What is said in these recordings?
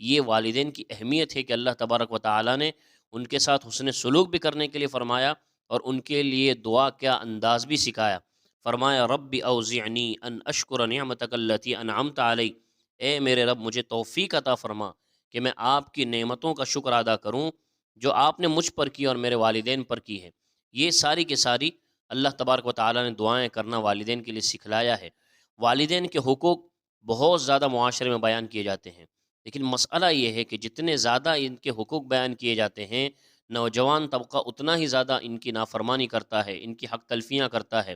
یہ والدین کی اہمیت ہے کہ اللہ تبارک و تعالی نے ان کے ساتھ حسن سلوک بھی کرنے کے لیے فرمایا اور ان کے لیے دعا کیا انداز بھی سکھایا۔ فرمایا رب اوزعنی ان اشکر نعمتک التی انعمت علی، اے میرے رب مجھے توفیق عطا فرما کہ میں آپ کی نعمتوں کا شکر ادا کروں جو آپ نے مجھ پر کی اور میرے والدین پر کی ہے۔ یہ ساری کے ساری اللہ تبارک و تعالی نے دعائیں کرنا والدین کے لیے سکھلایا ہے۔ والدین کے حقوق بہت زیادہ معاشرے میں بیان کیے جاتے ہیں، لیکن مسئلہ یہ ہے کہ جتنے زیادہ ان کے حقوق بیان کیے جاتے ہیں، نوجوان طبقہ اتنا ہی زیادہ ان کی نافرمانی کرتا ہے، ان کی حق تلفیاں کرتا ہے۔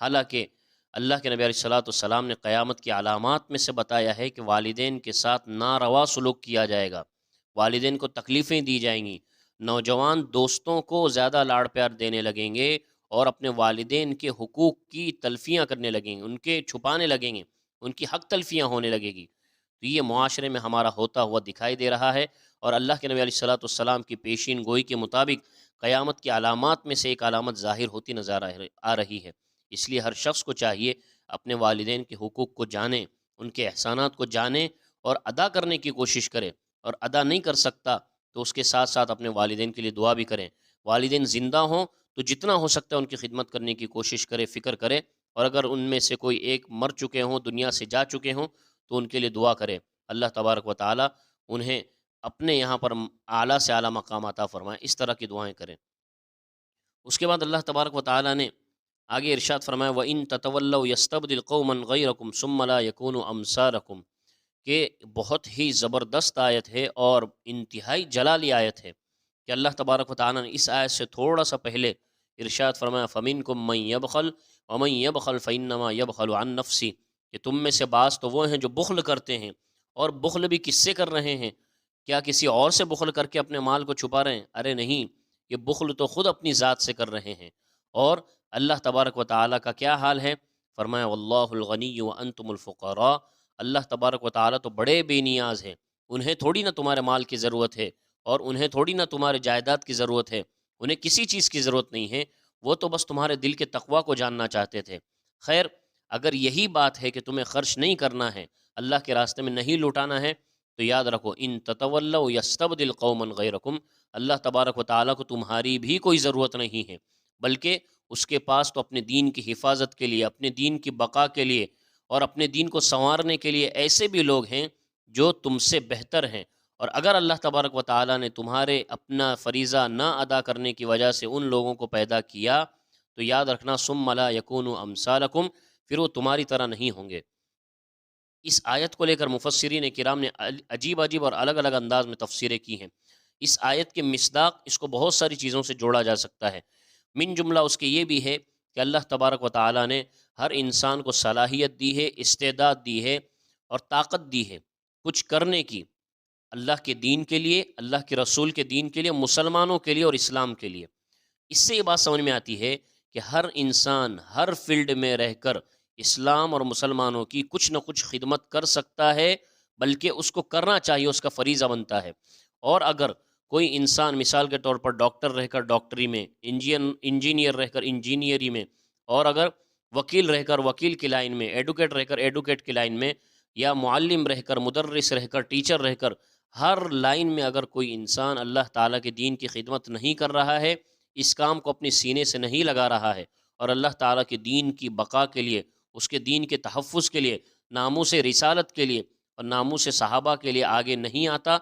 حالانکہ اللہ کے نبی علیہ السلام نے قیامت کی علامات میں سے بتایا ہے کہ والدین کے ساتھ ناروا سلوک کیا جائے گا، والدین کو تکلیفیں دی جائیں گی، نوجوان دوستوں کو زیادہ لاڑ پیار دینے لگیں گے اور اپنے والدین کے حقوق کی تلفیاں کرنے لگیں گے، ان کے چھپانے لگیں گے، ان کی حق تلفیاں ہونے لگے گی۔ تو یہ معاشرے میں ہمارا ہوتا ہوا دکھائی دے رہا ہے، اور اللہ کے نبی علیہ السلام کی پیشین گوئی کے مطابق قیامت کی علامات میں سے ایک علامت ظاہر ہوتی نظر آ رہی ہے۔ اس لیے ہر شخص کو چاہیے اپنے والدین کے حقوق کو جانے، ان کے احسانات کو جانے اور ادا کرنے کی کوشش کرے، اور ادا نہیں کر سکتا تو اس کے ساتھ ساتھ اپنے والدین کے لیے دعا بھی کریں۔ والدین زندہ ہوں تو جتنا ہو سکتا ہے ان کی خدمت کرنے کی کوشش کرے، فکر کرے، اور اگر ان میں سے کوئی ایک مر چکے ہوں، دنیا سے جا چکے ہوں، تو ان کے لیے دعا کرے، اللہ تبارک و تعالی انہیں اپنے یہاں پر اعلیٰ سے اعلیٰ مقام عطا فرمائے۔ اس طرح کی دعائیں کریں۔ اس کے بعد اللہ تبارک و تعالی نے آگے ارشاد فرمایا وَإِن تَتَوَلَّوْا يَسْتَبْدِلْ قَوْمًا غَيْرَكُمْ ثُمَّ لَا يَكُونُوا أَمْثَالَكُمْ، کہ بہت ہی زبردست آیت ہے اور انتہائی جلالی آیت ہے کہ اللہ تبارک و تعالی نے اس آیت سے تھوڑا سا پہلے ارشاد فرمایا فَمِنْكُمْ مَنْ يَبْخَلْ وَمَنْ يَبْخَلْ فَإِنَّمَا يَبْخَلُ عَنْ نَفْسِهِ، کہ تم میں سے بعض تو وہ ہیں جو بخل کرتے ہیں، اور بخل بھی کس سے کر رہے ہیں؟ کیا کسی اور سے بخل کر کے اپنے مال کو چھپا رہے ہیں؟ ارے نہیں، یہ بخل تو خود اپنی ذات سے کر رہے ہیں۔ اور اللہ تبارک و تعالیٰ کا کیا حال ہے؟ فرمایا واللہ الغنی وانتم الفقراء، اللہ تبارک و تعالیٰ تو بڑے بے نیاز ہیں، انہیں تھوڑی نہ تمہارے مال کی ضرورت ہے، اور انہیں تھوڑی نہ تمہارے جائیداد کی ضرورت ہے، انہیں کسی چیز کی ضرورت نہیں ہے، وہ تو بس تمہارے دل کے تقوی کو جاننا چاہتے تھے۔ خیر، اگر یہی بات ہے کہ تمہیں خرچ نہیں کرنا ہے، اللہ کے راستے میں نہیں لوٹانا ہے، تو یاد رکھو ان تتولوا یستبدل قوما غیرکم، اللہ تبارک و تعالیٰ کو تمہاری بھی کوئی ضرورت نہیں ہے، بلکہ اس کے پاس تو اپنے دین کی حفاظت کے لیے، اپنے دین کی بقا کے لیے اور اپنے دین کو سنوارنے کے لیے ایسے بھی لوگ ہیں جو تم سے بہتر ہیں۔ اور اگر اللہ تبارک و تعالیٰ نے تمہارے اپنا فریضہ نہ ادا کرنے کی وجہ سے ان لوگوں کو پیدا کیا، تو یاد رکھنا ثم لا یکونوا امثالکم، پھر وہ تمہاری طرح نہیں ہوں گے۔ اس آیت کو لے کر مفسرین کرام نے عجیب عجیب اور الگ الگ انداز میں تفسیریں کی ہیں۔ اس آیت کے مصداق اس کو بہت ساری چیزوں سے جوڑا جا سکتا ہے، من جملہ اس کے یہ بھی ہے کہ اللہ تبارک و تعالیٰ نے ہر انسان کو صلاحیت دی ہے، استعداد دی ہے اور طاقت دی ہے کچھ کرنے کی، اللہ کے دین کے لیے، اللہ کے رسول کے دین کے لیے، مسلمانوں کے لیے اور اسلام کے لیے۔ اس سے یہ بات سمجھ میں آتی ہے کہ ہر انسان ہر فیلڈ میں رہ کر اسلام اور مسلمانوں کی کچھ نہ کچھ خدمت کر سکتا ہے، بلکہ اس کو کرنا چاہیے، اس کا فریضہ بنتا ہے۔ اور اگر کوئی انسان مثال کے طور پر ڈاکٹر رہ کر ڈاکٹری میں، انجینئر رہ کر انجینئری میں، اور اگر وکیل رہ کر وکیل کی لائن میں، ایڈوکیٹ رہ کر ایڈوکیٹ کی لائن میں، یا معلم رہ کر، مدرس رہ کر، ٹیچر رہ کر، ہر لائن میں اگر کوئی انسان اللہ تعالیٰ کے دین کی خدمت نہیں کر رہا ہے، اس کام کو اپنے سینے سے نہیں لگا رہا ہے، اور اللہ تعالیٰ کے دین کی بقا کے لیے، اس کے دین کے تحفظ کے لیے، ناموس رسالت کے لیے اور ناموس صحابہ کے لیے آگے نہیں آتا،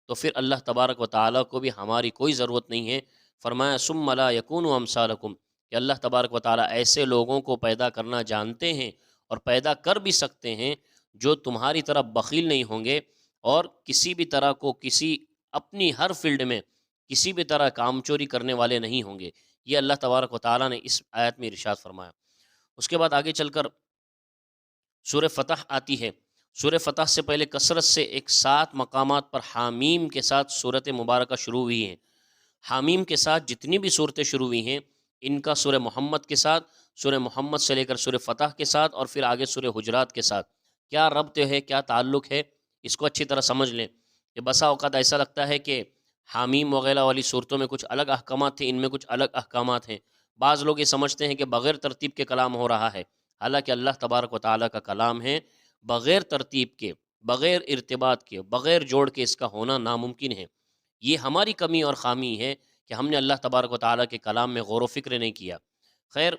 تو پھر اللہ تبارک و تعالیٰ کو بھی ہماری کوئی ضرورت نہیں ہے۔ فرمایا ثم لا یکونوا امثالکم، کہ اللہ تبارک و تعالیٰ ایسے لوگوں کو پیدا کرنا جانتے ہیں اور پیدا کر بھی سکتے ہیں جو تمہاری طرح بخیل نہیں ہوں گے، اور کسی بھی طرح کو کسی اپنی ہر فیلڈ میں کسی بھی طرح کام چوری کرنے والے نہیں ہوں گے۔ یہ اللہ تبارک و تعالیٰ نے اس آیت میں ارشاد فرمایا۔ اس کے بعد آگے چل کر سورہ فتح آتی ہے۔ سورہ فتح سے پہلے کثرت سے ایک 7 مقامات پر حامیم کے ساتھ صورت مبارکہ شروع ہوئی ہیں۔ حامیم کے ساتھ جتنی بھی صورتیں شروع ہوئی ہیں، ان کا سورہ محمد کے ساتھ، سورہ محمد سے لے کر سورہ فتح کے ساتھ، اور پھر آگے سورہ حجرات کے ساتھ کیا ربط ہے، کیا تعلق ہے، اس کو اچھی طرح سمجھ لیں۔ کہ بسا اوقات ایسا لگتا ہے کہ حامیم وغیرہ والی صورتوں میں کچھ الگ احکامات تھے، ان میں کچھ الگ احکامات ہیں۔ بعض لوگ یہ سمجھتے ہیں کہ بغیر ترتیب کے کلام ہو رہا ہے، حالانکہ اللہ تبارک و تعالیٰ کا کلام ہے بغیر ترتیب کے، بغیر ارتباط کے، بغیر جوڑ کے اس کا ہونا ناممکن ہے۔ یہ ہماری کمی اور خامی ہے کہ ہم نے اللہ تبارک و تعالیٰ کے کلام میں غور و فکر نہیں کیا۔ خیر،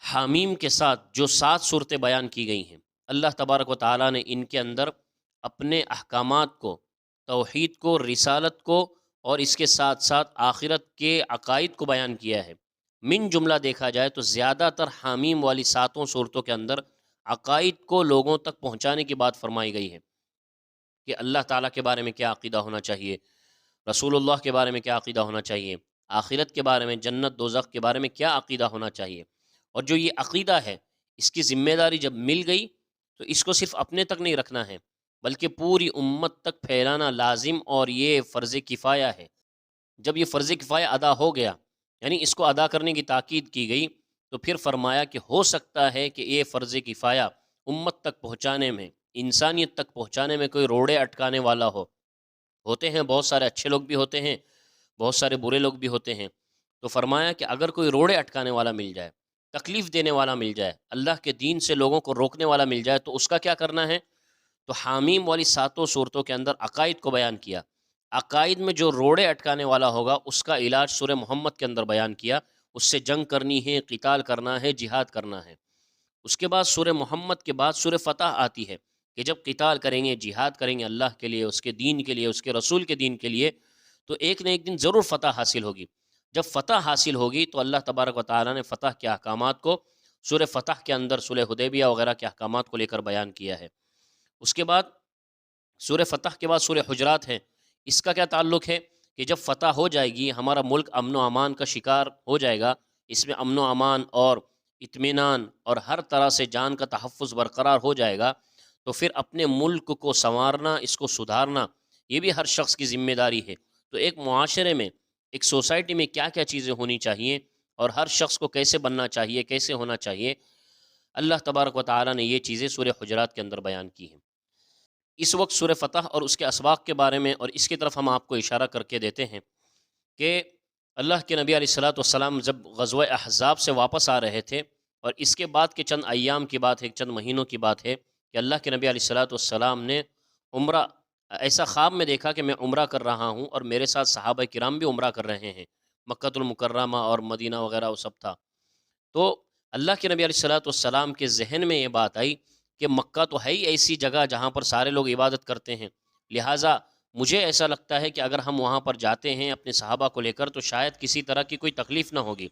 حامیم کے ساتھ جو 7 صورتیں بیان کی گئی ہیں، اللہ تبارک و تعالیٰ نے ان کے اندر اپنے احکامات کو، توحید کو، رسالت کو، اور اس کے ساتھ ساتھ آخرت کے عقائد کو بیان کیا ہے۔ من جملہ دیکھا جائے تو زیادہ تر حامیم والی 7 صورتوں کے اندر عقائد کو لوگوں تک پہنچانے کی بات فرمائی گئی ہے کہ اللہ تعالیٰ کے بارے میں کیا عقیدہ ہونا چاہیے، رسول اللہ کے بارے میں کیا عقیدہ ہونا چاہیے، آخرت کے بارے میں، جنت دوزخ کے بارے میں کیا عقیدہ ہونا چاہیے۔ اور جو یہ عقیدہ ہے، اس کی ذمہ داری جب مل گئی تو اس کو صرف اپنے تک نہیں رکھنا ہے، بلکہ پوری امت تک پھیلانا لازم اور یہ فرض کفایہ ہے۔ جب یہ فرض کفایہ ادا ہو گیا، یعنی اس کو ادا کرنے کی تاکید کی گئی، تو پھر فرمایا کہ ہو سکتا ہے کہ یہ فرض کفایہ امت تک پہنچانے میں، انسانیت تک پہنچانے میں کوئی روڑے اٹکانے والا ہوتے ہیں، بہت سارے اچھے لوگ بھی ہوتے ہیں، بہت سارے برے لوگ بھی ہوتے ہیں۔ تو فرمایا کہ اگر کوئی روڑے اٹکانے والا مل جائے، تکلیف دینے والا مل جائے، اللہ کے دین سے لوگوں کو روکنے والا مل جائے، تو اس کا کیا کرنا ہے؟ تو حامیم والی 7 صورتوں کے اندر عقائد کو بیان کیا۔ عقائد میں جو روڑے اٹکانے والا ہوگا اس کا علاج سورہ محمد کے اندر بیان کیا، اس سے جنگ کرنی ہے، قتال کرنا ہے، جہاد کرنا ہے۔ اس کے بعد سورہ محمد کے بعد سورہ فتح آتی ہے کہ جب قتال کریں گے، جہاد کریں گے اللہ کے لیے، اس کے دین کے لیے، اس کے رسول کے دین کے لیے، تو ایک نہ ایک دن ضرور فتح حاصل ہوگی۔ جب فتح حاصل ہوگی تو اللہ تبارک و تعالیٰ نے فتح کے احکامات کو سورہ فتح کے اندر صلح حدیبیہ وغیرہ کے احکامات کو لے کر بیان کیا ہے۔ اس کے بعد سورہ فتح کے بعد سورہ حجرات ہے۔ اس کا کیا تعلق ہے کہ جب فتح ہو جائے گی، ہمارا ملک امن و امان کا شکار ہو جائے گا، اس میں امن و امان اور اطمینان اور ہر طرح سے جان کا تحفظ برقرار ہو جائے گا، تو پھر اپنے ملک کو سنوارنا، اس کو سدھارنا، یہ بھی ہر شخص کی ذمہ داری ہے۔ تو ایک معاشرے میں، ایک سوسائٹی میں کیا کیا چیزیں ہونی چاہیے اور ہر شخص کو کیسے بننا چاہیے، کیسے ہونا چاہیے، اللہ تبارک و تعالیٰ نے یہ چیزیں سورہ حجرات کے اندر بیان کی ہیں۔ اس وقت سورہ فتح اور اس کے اسباق کے بارے میں اور اس کی طرف ہم آپ کو اشارہ کر کے دیتے ہیں کہ اللہ کے نبی علیہ الصلوۃ والسلام جب غزوہ احزاب سے واپس آ رہے تھے، اور اس کے بعد کے چند ایام کی بات ہے، چند مہینوں کی بات ہے، کہ اللہ کے نبی علیہ الصلوۃ والسلام نے عمرہ، ایسا خواب میں دیکھا کہ میں عمرہ کر رہا ہوں اور میرے ساتھ صحابہ کرام بھی عمرہ کر رہے ہیں، مکۃ المکرمہ اور مدینہ وغیرہ وہ سب تھا۔ تو اللہ کے نبی علیہ الصلوۃ والسلام کے ذہن میں یہ بات آئی کہ مکہ تو ہے ہی ایسی جگہ جہاں پر سارے لوگ عبادت کرتے ہیں، لہٰذا مجھے ایسا لگتا ہے کہ اگر ہم وہاں پر جاتے ہیں اپنے صحابہ کو لے کر تو شاید کسی طرح کی کوئی تکلیف نہ ہوگی۔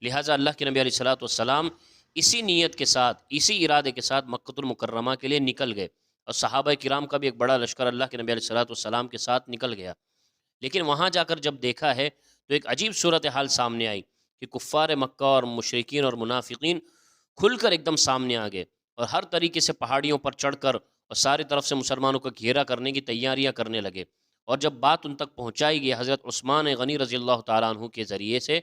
لہٰذا اللہ کے نبی علیہ الصلوۃ والسلام اسی نیت کے ساتھ، اسی ارادے کے ساتھ مکۃ المکرمہ کے لیے نکل گئے، اور صحابہ کرام کا بھی ایک بڑا لشکر اللہ کے نبی علیہ الصلوۃ والسلام کے ساتھ نکل گیا۔ لیکن وہاں جا کر جب دیکھا ہے تو ایک عجیب صورتحال سامنے آئی کہ کفار مکہ اور مشرکین اور منافقین کھل کر ایک دم سامنے آ گئے، اور ہر طریقے سے پہاڑیوں پر چڑھ کر اور ساری طرف سے مسلمانوں کو گھیرا کرنے کی تیاریاں کرنے لگے۔ اور جب بات ان تک پہنچائی گئی حضرت عثمان غنی رضی اللہ تعالیٰ عنہ کے ذریعے سے،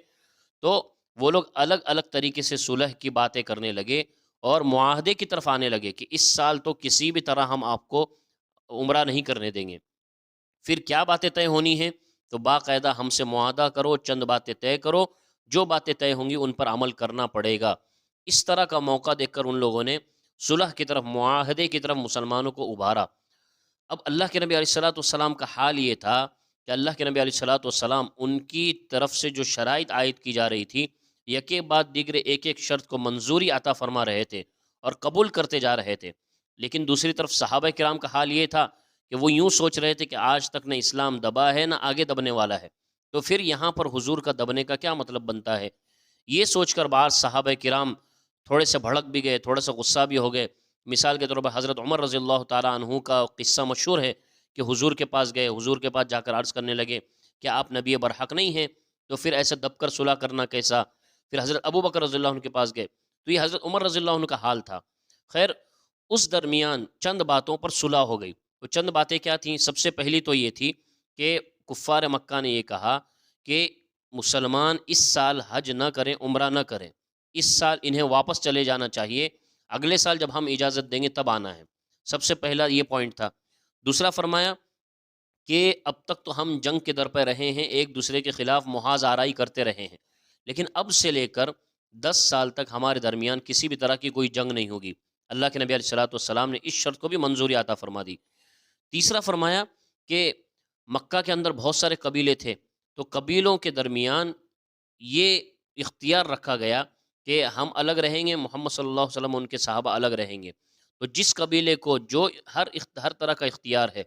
تو وہ لوگ الگ الگ طریقے سے صلح کی باتیں کرنے لگے اور معاہدے کی طرف آنے لگے کہ اس سال تو کسی بھی طرح ہم آپ کو عمرہ نہیں کرنے دیں گے۔ پھر کیا باتیں طے ہونی ہیں؟ تو باقاعدہ ہم سے معاہدہ کرو، چند باتیں طے کرو، جو باتیں طے ہوں گی ان پر عمل کرنا پڑے گا۔ اس طرح کا موقع دیکھ کر ان لوگوں نے صلح کی طرف، معاہدے کی طرف مسلمانوں کو ابھارا۔ اب اللہ کے نبی علیہ الصلوۃ والسلام کا حال یہ تھا کہ اللہ کے نبی علیہ الصلوۃ والسلام ان کی طرف سے جو شرائط عائد کی جا رہی تھی، یکے بعد دیگرے ایک ایک شرط کو منظوری عطا فرما رہے تھے اور قبول کرتے جا رہے تھے۔ لیکن دوسری طرف صحابہ کرام کا حال یہ تھا کہ وہ یوں سوچ رہے تھے کہ آج تک نہ اسلام دبا ہے، نہ آگے دبنے والا ہے، تو پھر یہاں پر حضور کا دبنے کا کیا مطلب بنتا ہے؟ یہ سوچ کر بعض صحابہ کرام تھوڑے سے بھڑک بھی گئے، تھوڑا سا غصہ بھی ہو گئے۔ مثال کے طور پر حضرت عمر رضی اللہ تعالیٰ عنہ کا قصہ مشہور ہے کہ حضور کے پاس گئے، حضور کے پاس جا کر عرض کرنے لگے کہ آپ نبی برحق نہیں ہیں، تو پھر ایسے دب کر صلح کرنا کیسا؟ پھر حضرت ابو بکر رضی اللہ عنہ کے پاس گئے، تو یہ حضرت عمر رضی اللہ عنہ کا حال تھا۔ خیر، اس درمیان چند باتوں پر صلح ہو گئی۔ تو چند باتیں کیا تھیں؟ سب سے پہلی تو یہ تھی کہ کفار مکہ نے یہ کہا کہ مسلمان اس سال حج نہ کریں، عمرہ نہ کریں، اس سال انہیں واپس چلے جانا چاہیے، اگلے سال جب ہم اجازت دیں گے تب آنا ہے۔ سب سے پہلا یہ پوائنٹ تھا۔ دوسرا فرمایا کہ اب تک تو ہم جنگ کے در پہ رہے ہیں، ایک دوسرے کے خلاف محاذ آرائی کرتے رہے ہیں، لیکن اب سے لے کر 10 سال تک ہمارے درمیان کسی بھی طرح کی کوئی جنگ نہیں ہوگی، اللہ کے نبی علیہ الصلوۃ والسلام نے اس شرط کو بھی منظوری عطا فرما دی۔ تیسرا فرمایا کہ مکہ کے اندر بہت سارے قبیلے تھے، تو قبیلوں کے درمیان یہ اختیار رکھا گیا کہ ہم الگ رہیں گے، محمد صلی اللہ علیہ وسلم ان کے صحابہ الگ رہیں گے۔ تو جس قبیلے کو جو ہر طرح کا اختیار ہے،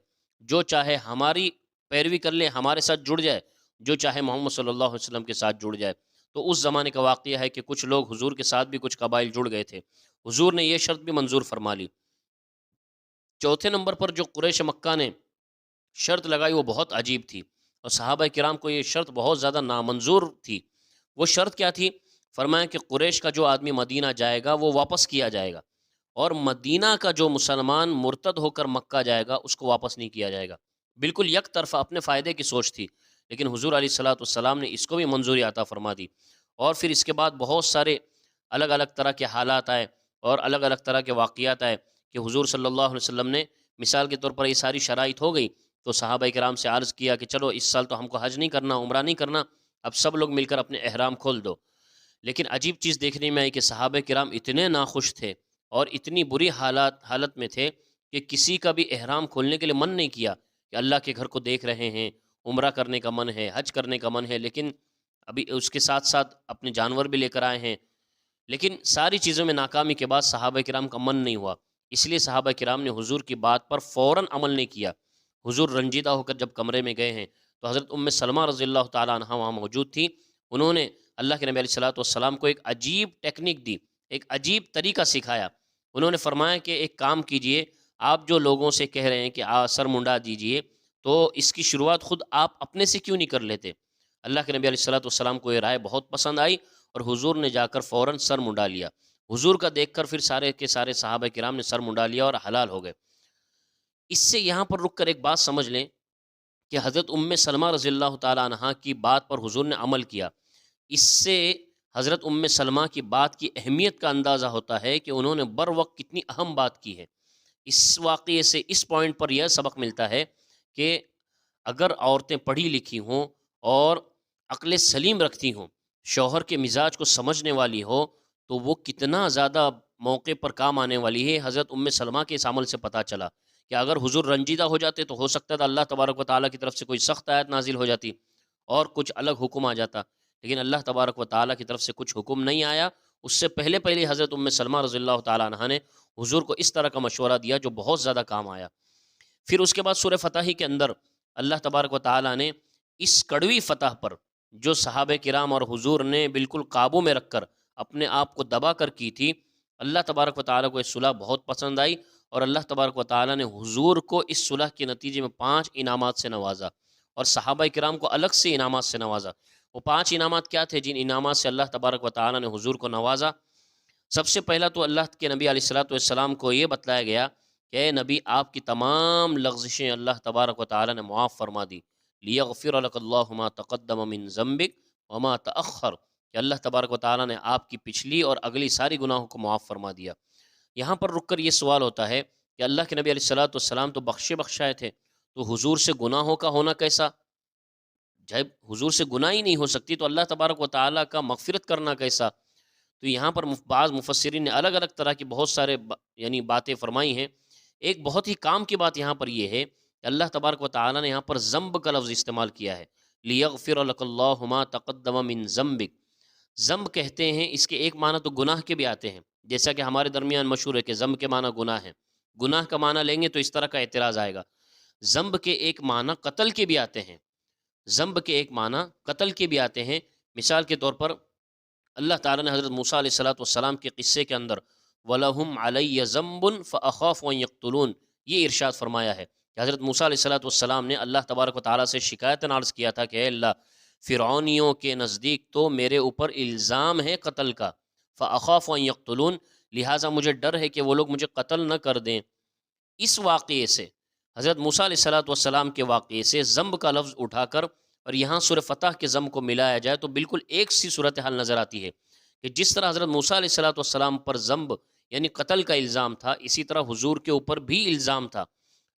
جو چاہے ہماری پیروی کر لے، ہمارے ساتھ جڑ جائے، جو چاہے محمد صلی اللہ علیہ وسلم کے ساتھ جڑ جائے۔ تو اس زمانے کا واقعہ ہے کہ کچھ لوگ حضور کے ساتھ بھی کچھ قبائل جڑ گئے تھے، حضور نے یہ شرط بھی منظور فرما لی۔ چوتھے نمبر پر جو قریش مکہ نے شرط لگائی وہ بہت عجیب تھی، اور صحابہ کرام کو یہ شرط بہت زیادہ نامنظور تھی۔ وہ شرط کیا تھی؟ فرمایا کہ قریش کا جو آدمی مدینہ جائے گا وہ واپس کیا جائے گا، اور مدینہ کا جو مسلمان مرتد ہو کر مکہ جائے گا اس کو واپس نہیں کیا جائے گا۔ بالکل یک طرفہ اپنے فائدے کی سوچ تھی، لیکن حضور علیہ الصلوۃ والسلام نے اس کو بھی منظوری عطا فرما دی۔ اور پھر اس کے بعد بہت سارے الگ الگ طرح کے حالات آئے اور الگ الگ طرح کے واقعات آئے کہ حضور صلی اللہ علیہ وسلم نے مثال کے طور پر یہ ساری شرائط ہو گئی تو صحابہ کرام سے عرض کیا کہ چلو اس سال تو ہم کو حج نہیں کرنا، عمرہ نہیں کرنا، اب سب لوگ مل کر اپنے احرام کھول دو۔ لیکن عجیب چیز دیکھنے میں آئی کہ صحابہ کرام اتنے ناخوش تھے اور اتنی بری حالت میں تھے کہ کسی کا بھی احرام کھولنے کے لیے من نہیں کیا کہ اللہ کے گھر کو دیکھ رہے ہیں، عمرہ کرنے کا من ہے، حج کرنے کا من ہے، لیکن ابھی اس کے ساتھ ساتھ اپنے جانور بھی لے کر آئے ہیں۔ لیکن ساری چیزوں میں ناکامی کے بعد صحابہ کرام کا من نہیں ہوا، اس لیے صحابہ کرام نے حضور کی بات پر فوراً عمل نہیں کیا۔ حضور رنجیدہ ہو کر جب کمرے میں گئے ہیں تو حضرت ام سلمہ رضی اللہ تعالیٰ عنہ وہاں موجود تھی۔ انہوں نے اللہ کے نبی علیہ الصلوۃ والسلام کو ایک عجیب ٹیکنیک دی، ایک عجیب طریقہ سکھایا۔ انہوں نے فرمایا کہ ایک کام کیجئے، آپ جو لوگوں سے کہہ رہے ہیں کہ سر منڈا دیجئے، تو اس کی شروعات خود آپ اپنے سے کیوں نہیں کر لیتے؟ اللہ کے نبی علیہ الصلوۃ والسلام کو یہ رائے بہت پسند آئی اور حضور نے جا کر فوراً سر منڈا لیا۔ حضور کا دیکھ کر پھر سارے کے سارے صحابہ کرام نے سر منڈا لیا اور حلال ہو گئے۔ اس سے یہاں پر رک کر ایک بات سمجھ لیں کہ حضرت ام سلمہ رضی اللہ تعالیٰ عنہ کی بات پر حضور نے عمل کیا۔ اس سے حضرت ام سلمہ کی بات کی اہمیت کا اندازہ ہوتا ہے کہ انہوں نے بر وقت کتنی اہم بات کی ہے۔ اس واقعے سے اس پوائنٹ پر یہ سبق ملتا ہے کہ اگر عورتیں پڑھی لکھی ہوں اور عقل سلیم رکھتی ہوں، شوہر کے مزاج کو سمجھنے والی ہو، تو وہ کتنا زیادہ موقع پر کام آنے والی ہے۔ حضرت ام سلمہ کے اس عمل سے پتہ چلا کہ اگر حضور رنجیدہ ہو جاتے تو ہو سکتا تھا اللہ تبارک و تعالیٰ کی طرف سے کوئی سخت آیت نازل ہو جاتی اور کچھ الگ حکم آ جاتا، لیکن اللہ تبارک و تعالیٰ کی طرف سے کچھ حکم نہیں آیا۔ اس سے پہلے حضرت ام سلمہ رضی اللہ تعالیٰ عنہ نے حضور کو اس طرح کا مشورہ دیا جو بہت زیادہ کام آیا۔ پھر اس کے بعد سورہ فتح کے اندر اللہ تبارک و تعالیٰ نے اس کڑوی فتح پر جو صحابہ کرام اور حضور نے بالکل قابو میں رکھ کر اپنے آپ کو دبا کر کی تھی، اللہ تبارک و تعالیٰ کو اس صلح بہت پسند آئی اور اللہ تبارک و تعالیٰ نے حضور کو اس صلح کے نتیجے میں 5 انعامات سے نوازا اور صحابہ کرام کو الگ سے انعامات سے نوازا۔ وہ 5 انعامات کیا تھے جن انعامات سے اللہ تبارک و تعالیٰ نے حضور کو نوازا؟ سب سے پہلا تو اللہ کے نبی علیہ الصلوۃ والسلام کو یہ بتلایا گیا کہ اے نبی، آپ کی تمام لغزشیں اللہ تبارک و تعالیٰ نے معاف فرما دی۔ لیغفر لک اللہ ما تقدم من ذنبک وما تأخر، کہ اللہ تبارک و تعالیٰ نے آپ کی پچھلی اور اگلی ساری گناہوں کو معاف فرما دیا۔ یہاں پر رک کر یہ سوال ہوتا ہے کہ اللہ کے نبی علیہ الصلوۃ والسلام تو بخشائے تھے، تو حضور سے گناہوں کا ہونا کیسا؟ جب حضور سے گناہ ہی نہیں ہو سکتی تو اللہ تبارک و تعالیٰ کا مغفرت کرنا کیسا؟ تو یہاں پر بعض مفسرین نے الگ الگ طرح کی بہت سارے یعنی باتیں فرمائی ہیں۔ ایک بہت ہی کام کی بات یہاں پر یہ ہے کہ اللہ تبارک و تعالیٰ نے یہاں پر ذنب کا لفظ استعمال کیا ہے، لیغفر لک اللہ ما تقدم من ذنبک۔ ذنب کہتے ہیں، اس کے ایک معنی تو گناہ کے بھی آتے ہیں، جیسا کہ ہمارے درمیان مشہور ہے کہ ذنب کے معنی گناہ ہے۔ گناہ کا معنی لیں گے تو اس طرح کا اعتراض آئے گا۔ ذنب کے ایک معنی قتل کے بھی آتے ہیں، ذنب کے ایک معنی قتل کے بھی آتے ہیں۔ مثال کے طور پر اللہ تعالیٰ نے حضرت موسیٰ علیہ الصلوۃ والسلام کے قصے کے اندر وَلَهُمْ عَلَيَّ ذَنْبٌ فَأَخَافُ أَن يَقْتُلُونِ یہ ارشاد فرمایا ہے کہ حضرت موسیٰ علیہ الصلوۃ والسلام نے اللہ تبارک و تعالیٰ سے شکایت عرض کیا تھا کہ اے اللہ، فرعونیوں کے نزدیک تو میرے اوپر الزام ہے قتل کا، فَأَخَافُ أَن يَقْتُلُونِ لہٰذا مجھے ڈر ہے کہ وہ لوگ مجھے قتل نہ کر دیں۔ اس واقعے سے، حضرت موسیٰ علیہ الصلوۃ والسلام کے واقعے سے ذنب کا لفظ اٹھا کر اور یہاں سورہ فتح کے ذنب کو ملایا جائے تو بالکل ایک سی صورتحال نظر آتی ہے کہ جس طرح حضرت موسیٰ علیہ الصلوۃ والسلام پر ذنب یعنی قتل کا الزام تھا، اسی طرح حضور کے اوپر بھی الزام تھا۔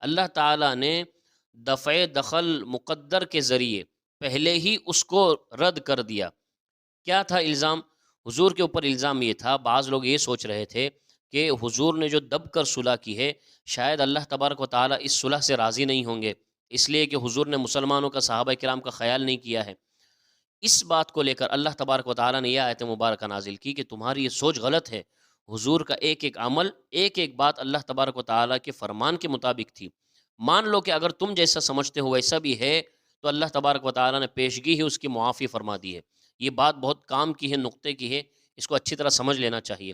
اللہ تعالیٰ نے دفع دخل مقدر کے ذریعے پہلے ہی اس کو رد کر دیا۔ کیا تھا الزام؟ حضور کے اوپر الزام یہ تھا، بعض لوگ یہ سوچ رہے تھے کہ حضور نے جو دب کر صلح کی ہے، شاید اللہ تبارک و تعالیٰ اس صلح سے راضی نہیں ہوں گے، اس لیے کہ حضور نے مسلمانوں کا، صحابہ کرام کا خیال نہیں کیا ہے۔ اس بات کو لے کر اللہ تبارک و تعالیٰ نے یہ آیت مبارکہ نازل کی کہ تمہاری یہ سوچ غلط ہے، حضور کا ایک ایک عمل، ایک ایک بات اللہ تبارک و تعالیٰ کے فرمان کے مطابق تھی۔ مان لو کہ اگر تم جیسا سمجھتے ہو ویسا بھی ہے، تو اللہ تبارک و تعالیٰ نے پیشگی ہی اس کی معافی فرما دی ہے۔ یہ بات بہت کام کی ہے، نقطے کی ہے، اس کو اچھی طرح سمجھ لینا چاہیے۔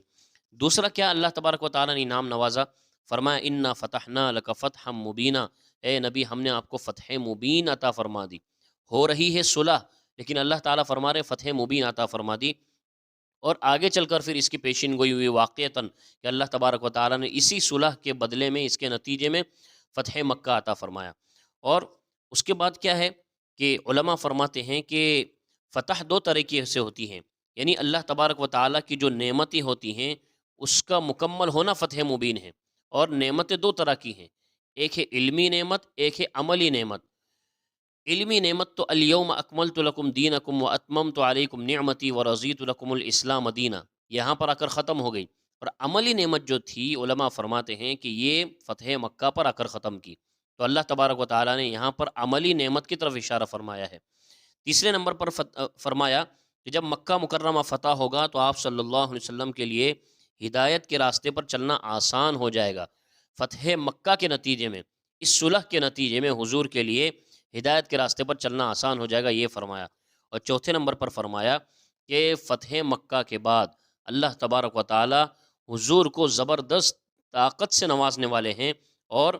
دوسرا کیا اللہ تبارک و تعالیٰ نے انعام نوازا؟ فرمایا انا فتحنا لک فتحا مبینا، اے نبی ہم نے آپ کو فتح مبین عطا فرما دی۔ ہو رہی ہے صلح، لیکن اللہ تعالیٰ فرما رہے فتح مبین عطا فرما دی، اور آگے چل کر پھر اس کی پیشین گوئی ہوئی واقعتاً کہ اللہ تبارک و تعالیٰ نے اسی صلح کے بدلے میں، اس کے نتیجے میں فتح مکہ عطا فرمایا۔ اور اس کے بعد کیا ہے کہ علماء فرماتے ہیں کہ فتح دو طریقے سے ہوتی ہیں، یعنی اللہ تبارک و تعالیٰ کی جو نعمتیں ہوتی ہیں اس کا مکمل ہونا فتح مبین ہے۔ اور نعمتیں دو طرح کی ہیں، ایک ہے علمی نعمت، ایک ہے عملی نعمت۔ علمی نعمت تو الیوم اکملت لکم دینکم واتممت علیکم نعمتی ورضیت لکم الاسلام دینا، یہاں پر آ کر ختم ہو گئی۔ اور عملی نعمت جو تھی، علماء فرماتے ہیں کہ یہ فتح مکہ پر آ کر ختم کی۔ تو اللہ تبارک و تعالیٰ نے یہاں پر عملی نعمت کی طرف اشارہ فرمایا ہے۔ تیسرے نمبر پر فرمایا کہ جب مکہ مکرمہ فتح ہوگا تو آپ صلی اللہ علیہ وسلم کے لیے ہدایت کے راستے پر چلنا آسان ہو جائے گا۔ فتح مکہ کے نتیجے میں، اس صلح کے نتیجے میں حضور کے لیے ہدایت کے راستے پر چلنا آسان ہو جائے گا، یہ فرمایا۔ اور چوتھے نمبر پر فرمایا کہ فتح مکہ کے بعد اللہ تبارک و تعالی حضور کو زبردست طاقت سے نوازنے والے ہیں، اور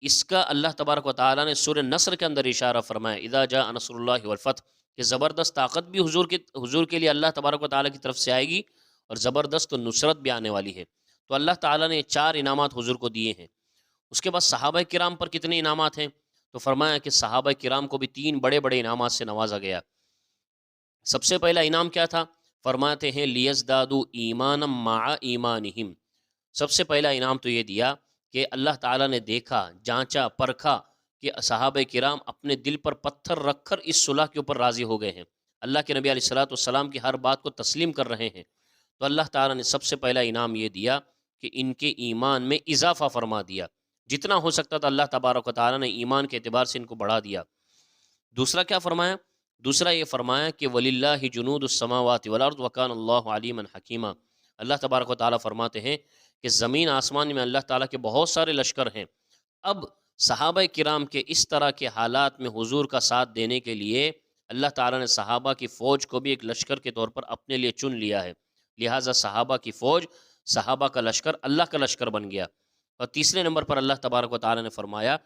اس کا اللہ تبارک و تعالیٰ نے سورہ نصر کے اندر اشارہ فرمایا اذا جاء نصر اللہ والفتح، کہ زبردست طاقت بھی حضور کے لیے اللہ تبارک و تعالیٰ کی طرف سے آئے گی، اور زبردست نصرت بھی آنے والی ہے۔ تو اللہ تعالیٰ نے 4 انعامات حضور کو دیے ہیں۔ اس کے بعد صحابہ کرام پر کتنے انعامات ہیں؟ تو فرمایا کہ صحابہ کرام کو بھی 3 بڑے بڑے انعامات سے نوازا گیا۔ سب سے پہلا انعام کیا تھا؟ فرماتے ہیں لیزدادوا ایمانا مع ایمانہم، سب سے پہلا انعام تو یہ دیا کہ اللہ تعالیٰ نے دیکھا، جانچا، پرکھا کہ صحابہ کرام اپنے دل پر پتھر رکھ کر اس صلح کے اوپر راضی ہو گئے ہیں، اللہ کے نبی علیہ السلام کی ہر بات کو تسلیم کر رہے ہیں۔ تو اللہ تعالیٰ نے سب سے پہلا انعام یہ دیا کہ ان کے ایمان میں اضافہ فرما دیا، جتنا ہو سکتا تھا اللہ تبارک و تعالیٰ نے ایمان کے اعتبار سے ان کو بڑھا دیا۔ دوسرا کیا فرمایا؟ دوسرا یہ فرمایا کہ وَلِلَّهِ جُنُودُ السَّمَاوَاتِ وَالْأَرْضِ وَكَانَ اللَّهُ عَلِيمًا حَكِيمًا، اللہ تبارک و تعالیٰ فرماتے ہیں کہ زمین آسمان میں اللہ تعالیٰ کے بہت سارے لشکر ہیں۔ اب صحابہ کرام کے اس طرح کے حالات میں حضور کا ساتھ دینے کے لیے اللہ تعالیٰ نے صحابہ کی فوج کو بھی ایک لشکر کے طور پر اپنے لیے چن لیا ہے، لہٰذا صحابہ کی فوج، صحابہ کا لشکر اللہ کا لشکر بن گیا۔ اور تیسرے نمبر پر اللہ تبارک و تعالیٰ نے فرمایا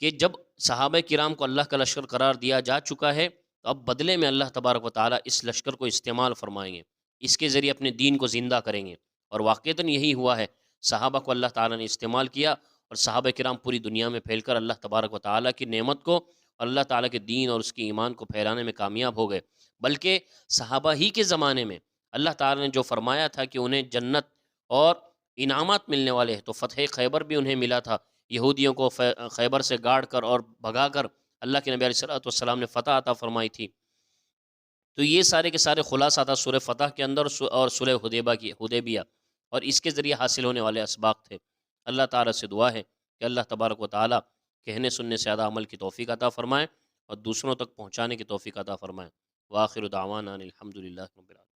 کہ جب صحابہ کرام کو اللہ کا لشکر قرار دیا جا چکا ہے، تو اب بدلے میں اللہ تبارک و تعالیٰ اس لشکر کو استعمال فرمائیں گے، اس کے ذریعے اپنے دین کو زندہ کریں گے۔ اور واقعتاً یہی ہوا ہے، صحابہ کو اللہ تعالیٰ نے استعمال کیا، اور صحابہ کرام پوری دنیا میں پھیل کر اللہ تبارک و تعالیٰ کی نعمت کو، اور اللہ تعالیٰ کے دین اور اس کی ایمان کو پھیلانے میں کامیاب ہو گئے۔ بلکہ صحابہ ہی کے زمانے میں اللہ تعالیٰ نے جو فرمایا تھا کہ انہیں جنت اور انعامات ملنے والے ہیں، تو فتح خیبر بھی انہیں ملا تھا۔ یہودیوں کو خیبر سے گاڑ کر اور بھگا کر اللہ کے نبی علیہ السلام نے فتح عطا فرمائی تھی۔ تو یہ سارے کے سارے خلاصہ تھا سورہ فتح کے اندر اور سورہ حدیبیہ، اور اس کے ذریعے حاصل ہونے والے اسباق تھے۔ اللہ تعالیٰ سے دعا ہے کہ اللہ تبارک و تعالیٰ کہنے سننے سے زیادہ عمل کی توفیق عطا فرمائے، اور دوسروں تک پہنچانے کی توفیق عطا فرمائے۔ وآخر دعوانا الحمد للہ رب العالمین۔